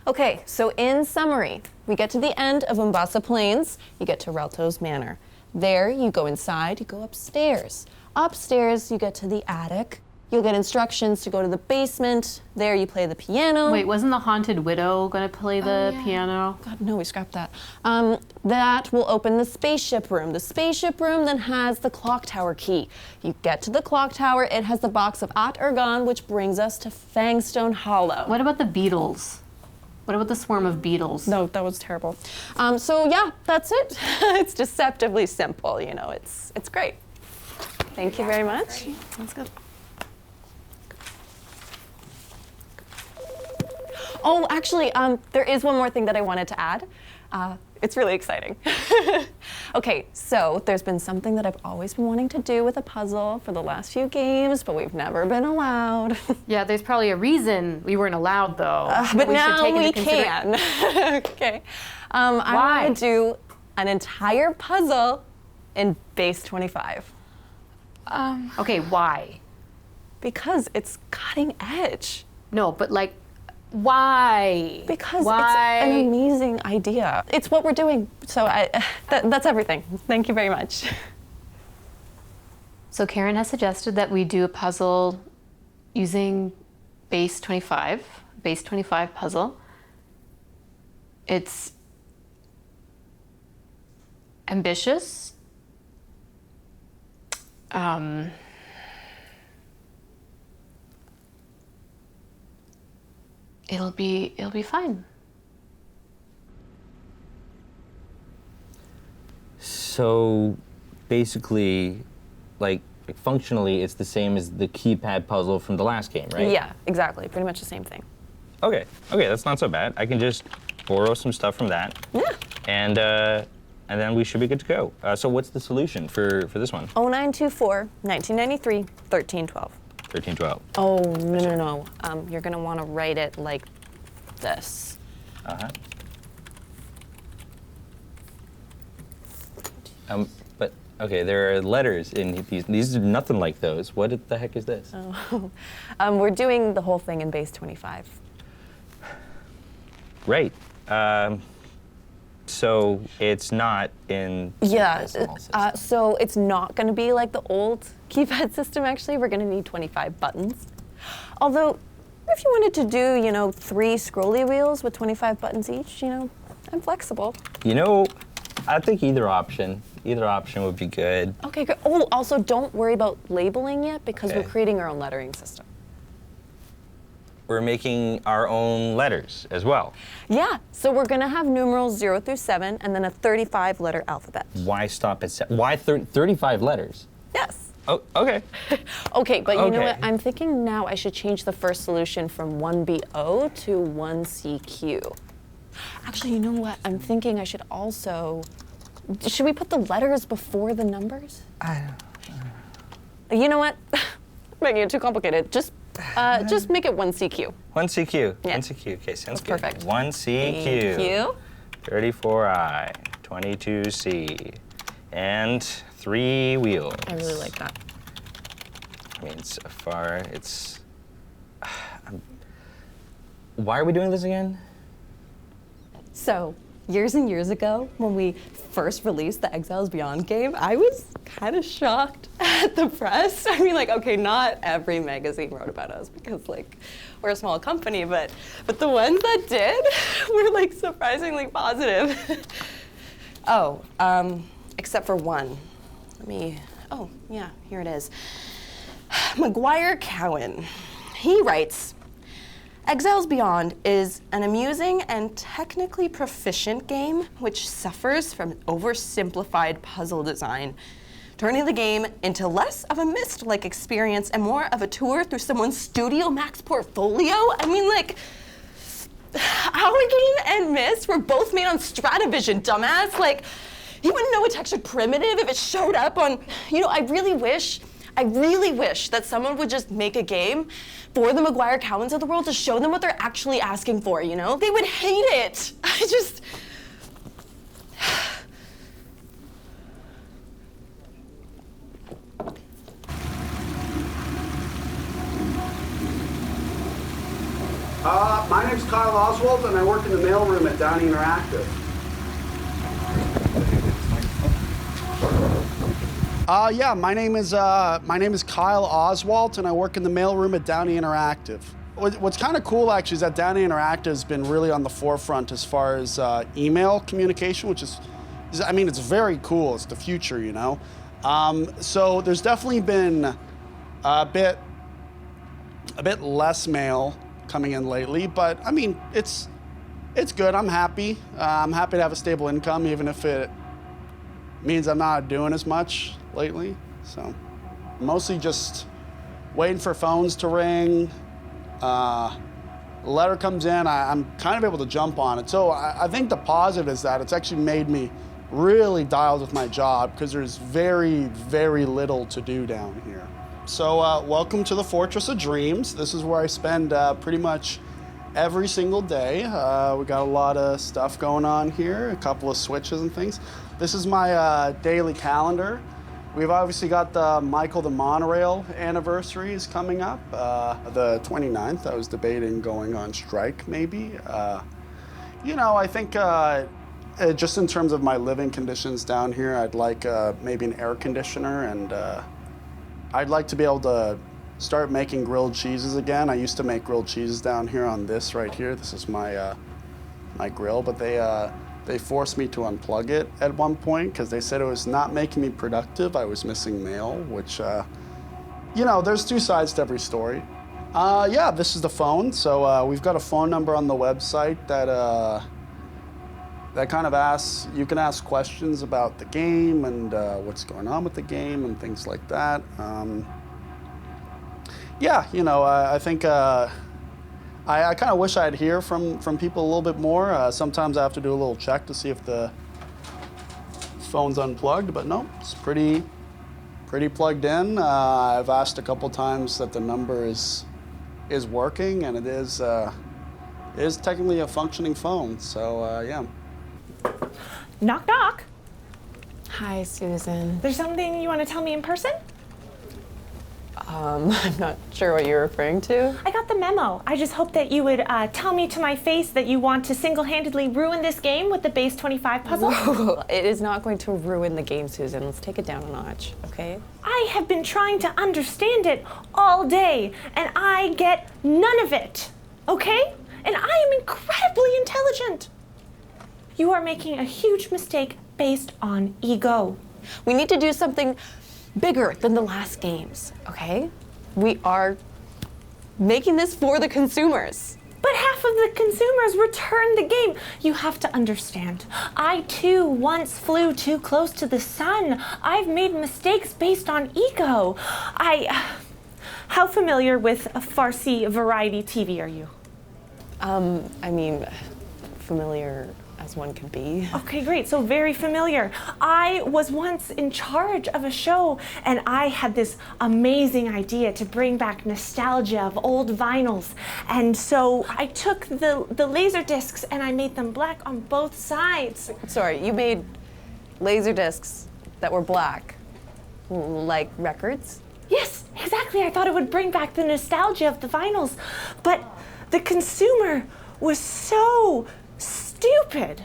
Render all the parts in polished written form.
Okay, so in summary, we get to the end of Umbasa Plains, you get to Relto's Manor. There, you go inside, you go upstairs. Upstairs, you get to the attic. You'll get instructions to go to the basement. There, you play the piano. Wait, wasn't the Haunted Widow gonna play the piano? God, no, we scrapped that. That will open the spaceship room. The spaceship room then has the clock tower key. You get to the clock tower, it has the box of At Ergon, which brings us to Fangstone Hollow. What about the beetles? What about the swarm of beetles? No, that was terrible. So yeah, that's it. It's deceptively simple, you know, it's great. Thank you very much. Let's go. Oh, actually, there is one more thing that I wanted to add. It's really exciting. Okay, so there's been something that I've always been wanting to do with a puzzle for the last few games, but we've never been allowed. Yeah, there's probably a reason we weren't allowed, though. But now we can. Okay. I want to do an entire puzzle in base 25. Okay, why? Because it's cutting edge. No, but like, why? Because it's an amazing idea. It's what we're doing. So that's everything. Thank you very much. So Caron has suggested that we do a puzzle using base 25 puzzle. It's ambitious. It'll be fine. So basically, like functionally, it's the same as the keypad puzzle from the last game, right? Yeah, exactly. Pretty much the same thing. Okay, that's not so bad. I can just borrow some stuff from that. Yeah. And then we should be good to go. So what's the solution for this one? 0924 1993 1312. 1312. Oh, no. You're gonna want to write it like this. But okay, there are letters in these. These are nothing like those. What the heck is this? Oh. We're doing the whole thing in base 25. Right. So it's not in Yeah, decimal system. so it's not going to be like the old keypad system, actually. We're going to need 25 buttons. Although, if you wanted to do, 3 scrolly wheels with 25 buttons each, I'm flexible. I think either option would be good. Okay, good. Oh, also, don't worry about labeling yet, because Okay. we're creating our own lettering system. We're making our own letters as well. Yeah, so we're going to have numerals 0 through 7, and then a 35-letter alphabet. Why stop at 35 letters? Yes. Oh, okay. Okay, but you know Okay. what? I'm thinking now I should change the first solution from 1BO to 1CQ. Actually, you know what? I'm thinking I should also... Should we put the letters before the numbers? You know what? Making it too complicated. Just make it 1CQ. 1CQ. Yeah. 1CQ. Okay, sounds That's good. perfect. 1CQ. Thank you. 34I, 22C, and 3 wheels. I really like that. I mean, so far it's. Why are we doing this again? So, years and years ago, when we first released the Exiles Beyond game, I was kind of shocked at the press. I mean, okay, not every magazine wrote about us because, we're a small company, but the ones that did were, surprisingly positive. Except for one. Oh, yeah, here it is. Cowan. He writes, Exiles Beyond is an amusing and technically proficient game which suffers from oversimplified puzzle design, turning the game into less of a Myst-like experience and more of a tour through someone's Studio Max portfolio. I mean, Allergane and Myst were both made on Stratavision, dumbass. You wouldn't know a textured primitive if it showed up on, I really wish that someone would just make a game for the Cowans of the world to show them what they're actually asking for, They would hate it. My name's Kyle Oswald, and I work in the mailroom at Downey Interactive. Yeah, my name is Kyle Oswald, and I work in the mailroom at Downey Interactive. What's kind of cool, actually, is that Downey Interactive has been really on the forefront as far as email communication, which is, I mean, it's very cool. It's the future, you know. So there's definitely been a bit less mail coming in lately, but I mean, it's good. I'm happy. I'm happy to have a stable income, even if it means I'm not doing as much lately. So mostly just waiting for phones to ring. Letter comes in, I'm kind of able to jump on it. So I think the positive is that it's actually made me really dialed with my job, because there's very, very little to do down here. So welcome to the Fortress of Dreams. This is where I spend pretty much every single day. We got a lot of stuff going on here, a couple of switches and things. This is my daily calendar. We've obviously got the Michael the Monorail anniversary is coming up. The 29th, I was debating going on strike maybe. You know, I think just in terms of my living conditions down here, I'd like maybe an air conditioner, and I'd like to be able to start making grilled cheeses again. I used to make grilled cheeses down here on this right here. This is my my grill, but they forced me to unplug it at one point because they said it was not making me productive. I was missing mail, which, you know, there's two sides to every story. Yeah, this is the phone. So we've got a phone number on the website that kind of asks, you can ask questions about the game and what's going on with the game and things like that. Yeah, you know, I think I kind of wish I'd hear from people a little bit more. Sometimes I have to do a little check to see if the phone's unplugged, but no, it's pretty plugged in. I've asked a couple times that the number is working, and it is technically a functioning phone. So yeah. Knock, knock. Hi, Susan. There's something you want to tell me in person? I'm not sure what you're referring to. I got the memo. I just hope that you would tell me to my face that you want to single-handedly ruin this game with the base 25 puzzle. Whoa, it is not going to ruin the game, Susan. Let's take it down a notch, okay? I have been trying to understand it all day, and I get none of it, okay? And I am incredibly intelligent. You are making a huge mistake based on ego. We need to do something bigger than the last games, okay? We are making this for the consumers. But half of the consumers returned the game. You have to understand. I too once flew too close to the sun. I've made mistakes based on ego. How familiar with Farsi variety TV are you? I mean, familiar as one can be. Okay, great. So very familiar. I was once in charge of a show, and I had this amazing idea to bring back nostalgia of old vinyls. And so I took the laser discs and I made them black on both sides. Sorry, you made laser discs that were black, like records? Yes, exactly. I thought it would bring back the nostalgia of the vinyls. But the consumer was so stupid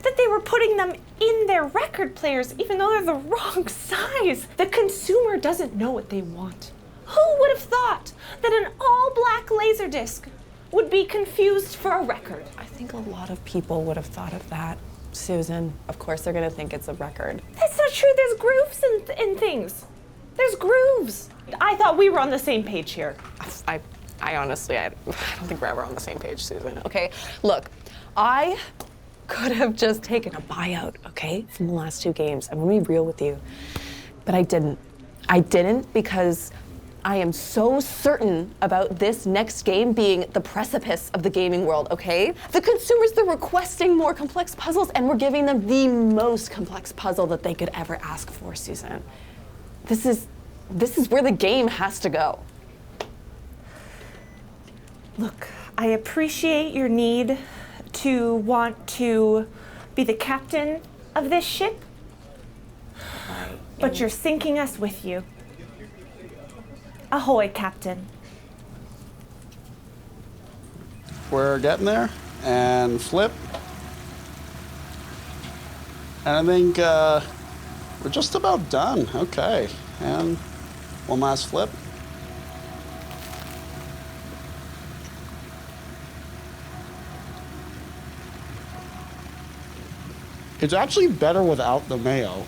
that they were putting them in their record players even though they're the wrong size. The consumer doesn't know what they want. Who would have thought that an all-black laserdisc would be confused for a record? I think a lot of people would have thought of that, Susan. Of course they're gonna think it's a record. That's not true. There's grooves in things. There's grooves. I thought we were on the same page here. I honestly, I don't think we're ever on the same page, Susan, okay? Look, I could have just taken a buyout, okay, from the last two games. I'm gonna be real with you, but I didn't. I didn't because I am so certain about this next game being the precipice of the gaming world, okay? The consumers, they're requesting more complex puzzles, and we're giving them the most complex puzzle that they could ever ask for, Susan. This is where the game has to go. Look, I appreciate your need to want to be the captain of this ship, but you're sinking us with you. Ahoy, Captain. We're getting there. And flip. And I think we're just about done. Okay. And one last flip. It's actually better without the mayo.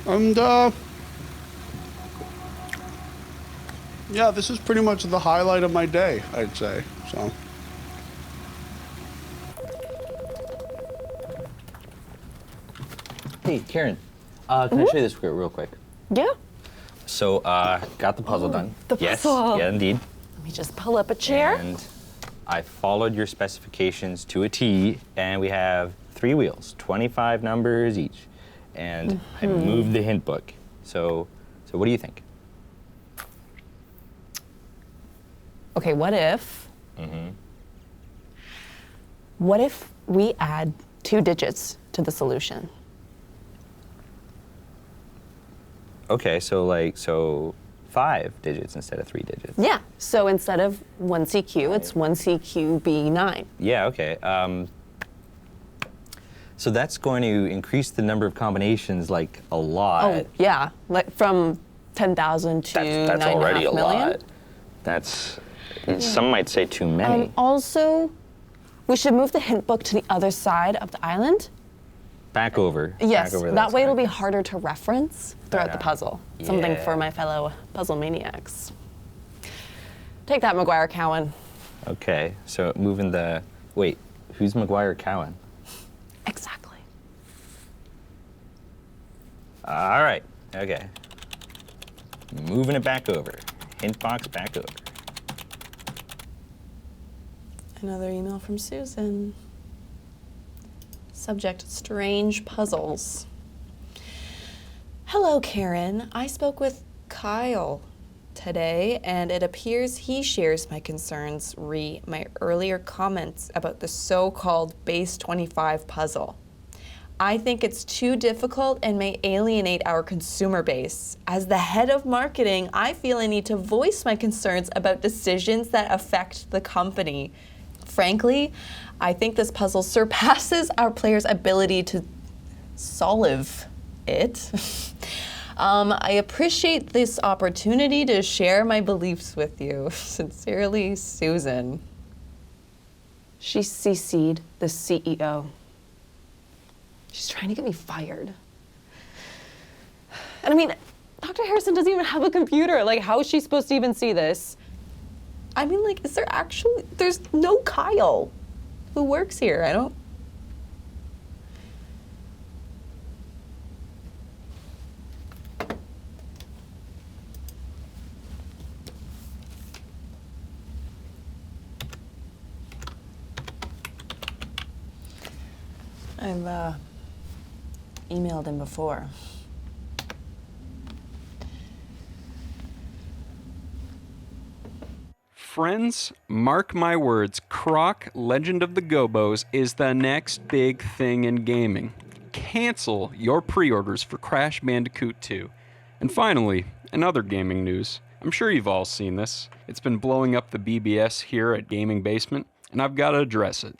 And yeah, this is pretty much the highlight of my day, I'd say. So. Hey, Karen, can I show you this real quick? Yeah. So, got the puzzle done. the Yes, puzzle. yeah, indeed. Let me just pull up a chair. And I followed your specifications to a T, and we have 3 wheels, 25 numbers each. And I moved the hint book. So what do you think? Okay, what if we add 2 digits to the solution? Okay, so 5 digits instead of 3 digits. Yeah, so instead of 1CQ, it's 1CQB9. Yeah, okay. So that's going to increase the number of combinations like a lot. Oh, yeah, like from 10,000 to That's already a 9.5 million. lot. That's, some might say too many. Also, we should move the hint book to the other side of the island. Back over. Yes, Back over that way side. it'll be harder to reference throughout the puzzle. Something Yeah. for my fellow puzzle maniacs. Take that, McGuire Cowan. Okay, so moving the, wait, who's McGuire Cowan? Exactly. All right, okay. Moving it back over. Hint box back over. Another email from Susan. Subject, strange puzzles. Hello, Karen. I spoke with Kyle today, and it appears he shares my concerns re my earlier comments about the so-called base 25 puzzle. I think it's too difficult and may alienate our consumer base. As the head of marketing, I feel I need to voice my concerns about decisions that affect the company. Frankly, I think this puzzle surpasses our players' ability to solve it. I appreciate this opportunity to share my beliefs with you. Sincerely, Susan. She CC'd the CEO. She's trying to get me fired. And I mean, Dr. Harrison doesn't even have a computer. Like, how is she supposed to even see this? I mean, like, is there actually, there's no Kyle who works here. I don't. I've emailed him before. Friends, mark my words, Croc, Legend of the Gobos, is the next big thing in gaming. Cancel your pre-orders for Crash Bandicoot 2. And finally, in other gaming news, I'm sure you've all seen this. It's been blowing up the BBS here at Gaming Basement, and I've got to address it.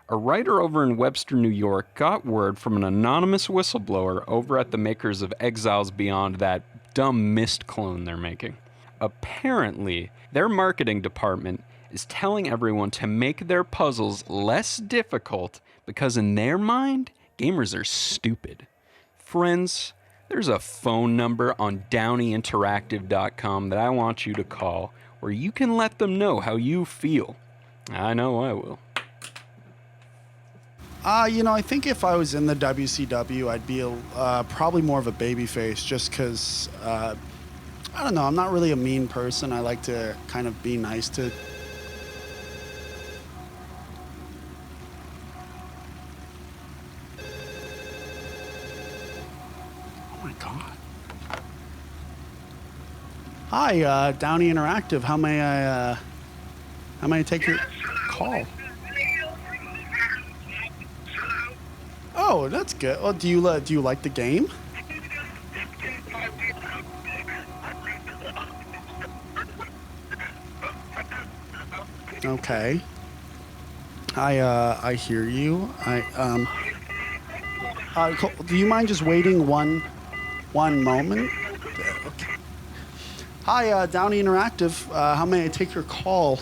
A writer over in Webster, New York, got word from an anonymous whistleblower over at the makers of Exiles Beyond, that dumb Myst clone they're making. Apparently, their marketing department is telling everyone to make their puzzles less difficult because in their mind, gamers are stupid. Friends, there's a phone number on DowneyInteractive.com that I want you to call where you can let them know how you feel. I know I will. You know, I think if I was in the WCW, I'd be probably more of a babyface just because, I don't know, I'm not really a mean person. I like to kind of be nice to... Oh my God. Hi, Downey Interactive. How may I take your call? Oh, that's good. Well, do you like the game? Okay. I hear you. Do you mind just waiting one moment? Okay. Hi, Downey Interactive. How may I take your call?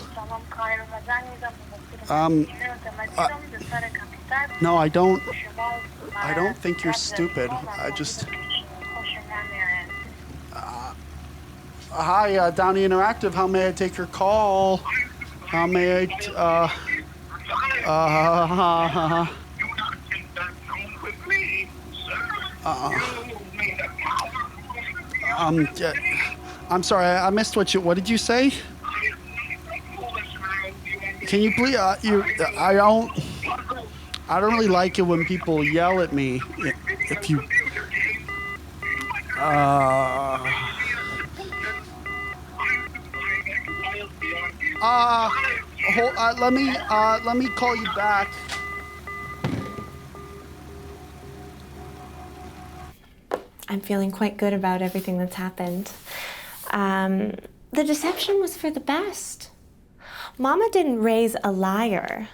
No, I don't think you're stupid. Hi, Downey Interactive. How may I take your call? How may I? I'm sorry, I missed what did you say? Can you please? I don't really like it when people yell at me. If you. Let me call you back. I'm feeling quite good about everything that's happened. The deception was for the best. Mama didn't raise a liar,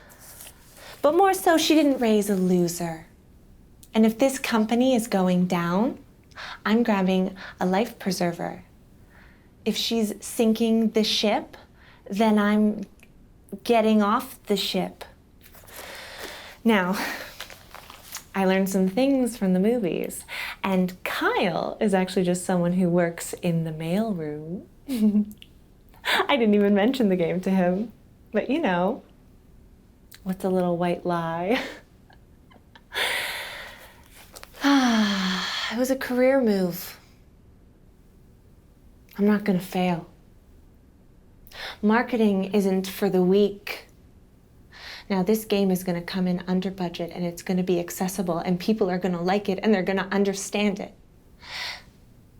but more so, she didn't raise a loser. And if this company is going down, I'm grabbing a life preserver. If she's sinking the ship, then I'm getting off the ship. Now, I learned some things from the movies, and Kyle is actually just someone who works in the mailroom. I didn't even mention the game to him, but you know, what's a little white lie? It was a career move. I'm not gonna fail. Marketing isn't for the weak. Now, this game is gonna come in under budget, and it's gonna be accessible, and people are gonna like it, and they're gonna understand it.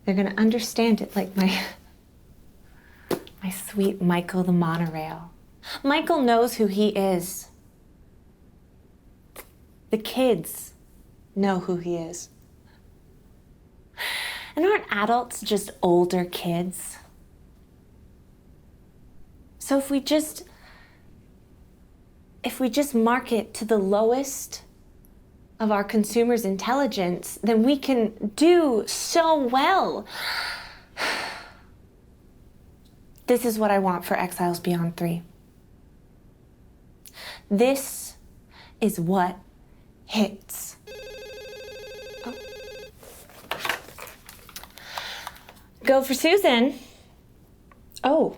They're gonna understand it like my sweet Michael the monorail. Michael knows who he is. The kids know who he is. And aren't adults just older kids? So if we just market to the lowest of our consumers' intelligence, then we can do so well. This is what I want for Exiles Beyond 3. This is what hits. Oh. Go for Susan. Oh.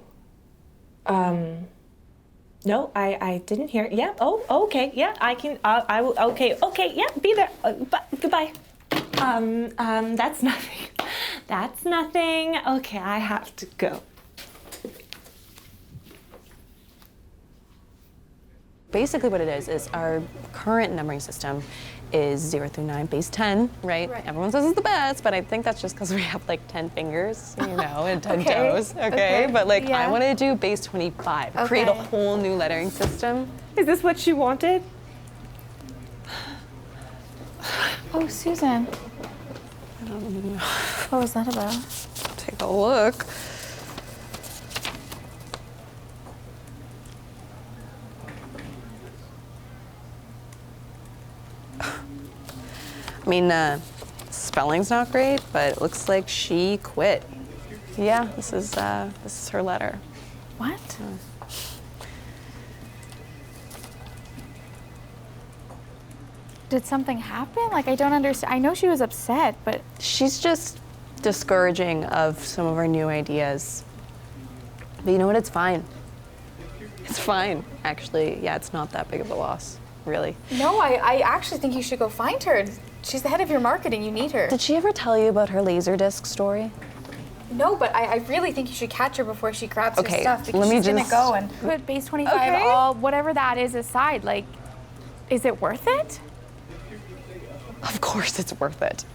No, I didn't hear. Yeah. Oh, okay. Yeah, I can. I will. Okay. Okay. Yeah. Be there. Goodbye. That's nothing. That's nothing. Okay, I have to go. Basically what it is our current numbering system is 0 through 9, base 10, right? Everyone says it's the best, but I think that's just because we have like 10 fingers, you know, and 10 toes, okay? But like, I want to do base 25, create a whole new lettering system. Is this what she wanted? Oh, Susan. I don't know. What was that about? Take a look. I mean, spelling's not great, but it looks like she quit. Yeah, this is her letter. What? Did something happen? Like, I don't understand. I know she was upset, but... She's just discouraging of some of our new ideas. But you know what? It's fine. It's fine, actually. Yeah, it's not that big of a loss, really. No, I actually think you should go find her. She's the head of your marketing. You need her. Did she ever tell you about her Laserdisc story? No, but I really think you should catch her before she grabs her stuff, because let me she's gonna go and put base 25 all whatever that is aside. Like, is it worth it? Of course it's worth it.